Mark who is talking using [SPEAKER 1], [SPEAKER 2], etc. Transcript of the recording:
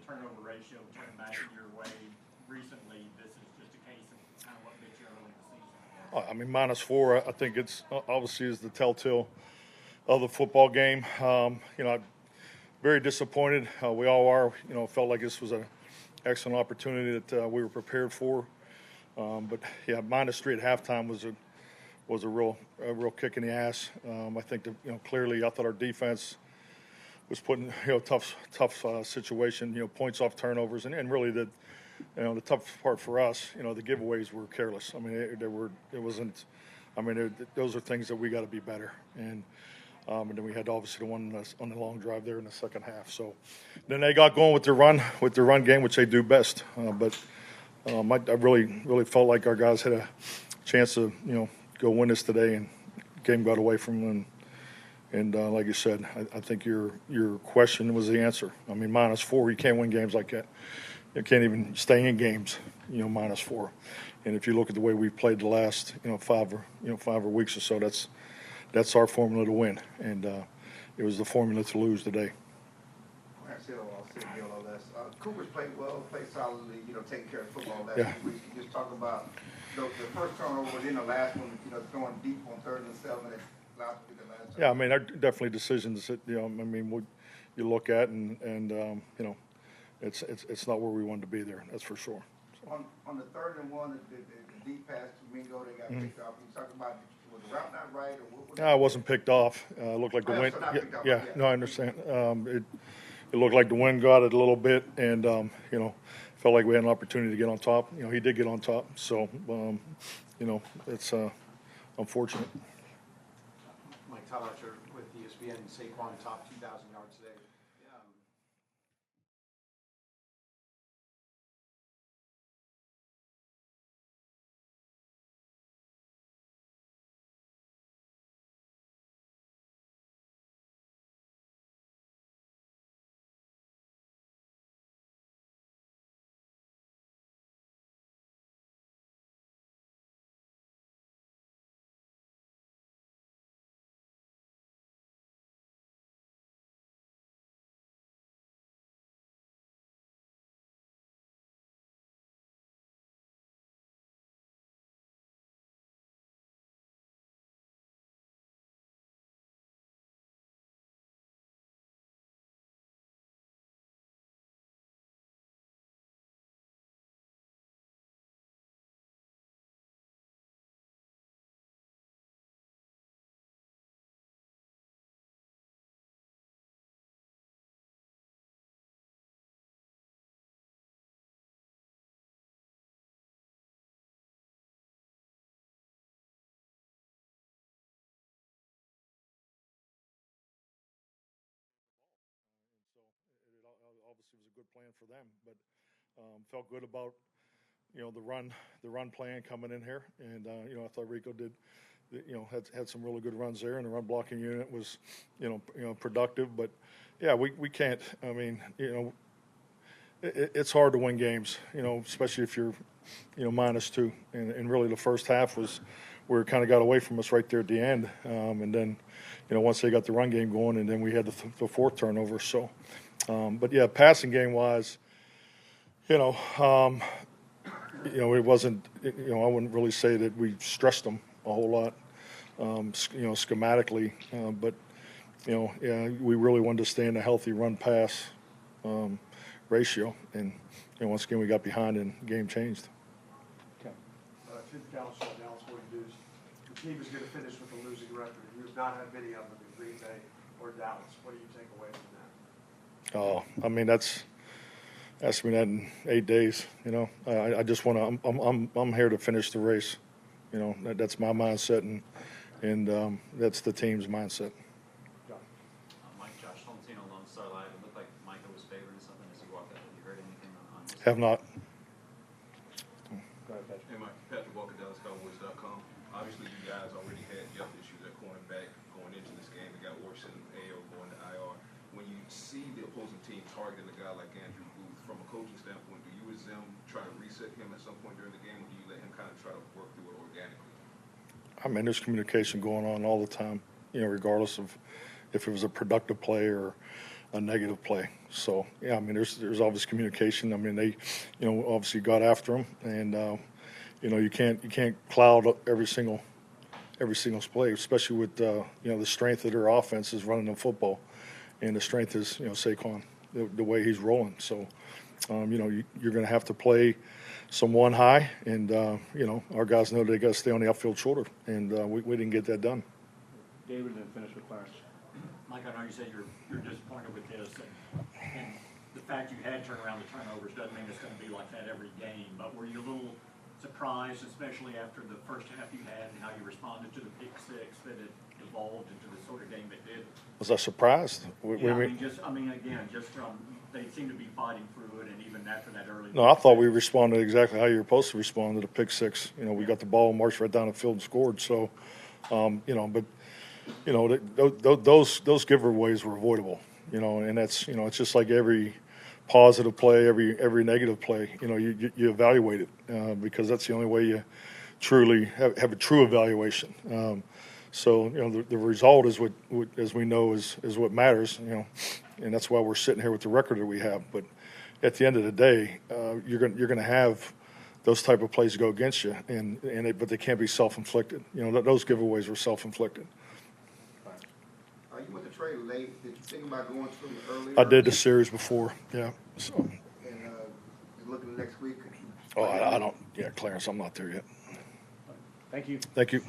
[SPEAKER 1] turnover ratio turned back in your way recently. This is just a case of kind of what bit you early in the season.
[SPEAKER 2] I mean, -4, I think it's obviously is the telltale of the football game. I'm very disappointed. We all are. Felt like this was an excellent opportunity that we were prepared for. But yeah, -3 at halftime was a real kick in the ass. I think that clearly I thought our defense was put in tough situation. Points off turnovers, and really the tough part for us. The giveaways were careless. I mean, it wasn't. I mean, those are things that we got to be better. And then we had obviously the one on the long drive there in the second half. So then they got going with their run game, which they do best. But I really felt like our guys had a chance to go win this today, and the game got away from them. And like you said, I think your question was the answer. I mean, -4, you can't win games like that. You can't even stay in games, -4. And if you look at the way we've played the last, 5 weeks or so, that's our formula to win. And it was the formula to lose today.
[SPEAKER 3] Cougars played well, played solidly, taking care of football last week. You just talk about the first turnover, then the last one, throwing deep on 3rd and 7.
[SPEAKER 2] Yeah, I mean, they're definitely decisions that you look at, and it's not where we wanted to be there. That's for sure.
[SPEAKER 3] So. On the 3rd and 1, the deep pass to Mingo, they got picked off. You talk about was the route not right, or what?
[SPEAKER 2] No, it wasn't picked off. It looked like the wind. No, I understand. It looked like the wind got it a little bit, and felt like we had an opportunity to get on top. He did get on top, so it's unfortunate.
[SPEAKER 4] Mike Talacher with ESPN. Saquon top 2,000 yards today.
[SPEAKER 2] Obviously, it was a good plan for them, but felt good about the run plan coming in here, and I thought Rico did had some really good runs there, and the run blocking unit was productive. But yeah, we can't. I mean, it's hard to win games, especially if you're -2, and really the first half was where it kind of got away from us right there at the end, and then once they got the run game going, and then we had the 4th turnover. So. But yeah, passing game wise, it wasn't. I wouldn't really say that we stressed them a whole lot, schematically. But we really wanted to stay in a healthy run pass ratio, and once again we got behind and the game changed.
[SPEAKER 4] Okay. Dallas Morning News. The team is going to finish with a losing record. You have not had many of them in Green Bay or Dallas. What do you take away from that?
[SPEAKER 2] Oh, I mean, ask me that in 8 days. I just want to. I'm here to finish the race. That's my mindset, and that's the team's mindset.
[SPEAKER 5] Mike, Josh Tolentino, Lone Star Live. It looked like Micah was favored in something as he walked out. Have you heard anything on this?
[SPEAKER 2] Have not.
[SPEAKER 4] Go ahead, Patrick.
[SPEAKER 6] Hey, Mike. Patrick Walker, DallasCowboys.com. Obviously, you guys already had depth issues at cornerback going into this game. It got worse in AO going to IR. When you see the opposing team targeting a guy like Andrew Booth, from a coaching standpoint, do you as them try to reset him at some point during the game, or do you let him kind of try to work through it organically?
[SPEAKER 2] I mean, there's communication going on all the time, regardless of if it was a productive play or a negative play. So yeah, I mean, there's obvious communication. I mean, they, obviously got after him, and you can't cloud every single play, especially with the strength of their offense is running the football, and the strength is Saquon, the way he's rolling. So you're going to have to play some one high, and our guys know they got to stay on the outfield shoulder, and we didn't get that done.
[SPEAKER 7] David, and then finish with Clarence.
[SPEAKER 1] Mike, I know you said you're disappointed with this, and the fact you had turned around the turnovers doesn't mean it's going to be like that every game, but were you a little surprised, especially after the first half you had and how you responded to the pick six, that it evolved into the sort of game it did?
[SPEAKER 2] Was I surprised?
[SPEAKER 1] Just from, they seem to be fighting through it, and even after that early.
[SPEAKER 2] No, I thought we responded exactly how you were supposed to respond to the pick six. We got the ball, marched right down the field and scored. So, but those giveaways were avoidable. And that's it's just like every positive play, every negative play. You evaluate it because that's the only way you truly have a true evaluation. So the result is what as we know is what matters. And that's why we're sitting here with the record that we have. But at the end of the day, you're going to have those type of plays go against you, but they can't be self-inflicted. Those giveaways were self-inflicted.
[SPEAKER 3] You went to trade late. Did you think about going to them earlier?
[SPEAKER 2] I did the series before, yeah. So.
[SPEAKER 3] And looking next week.
[SPEAKER 2] Oh, I don't. Yeah, Clarence, I'm not there yet.
[SPEAKER 7] Thank you.
[SPEAKER 2] Thank you.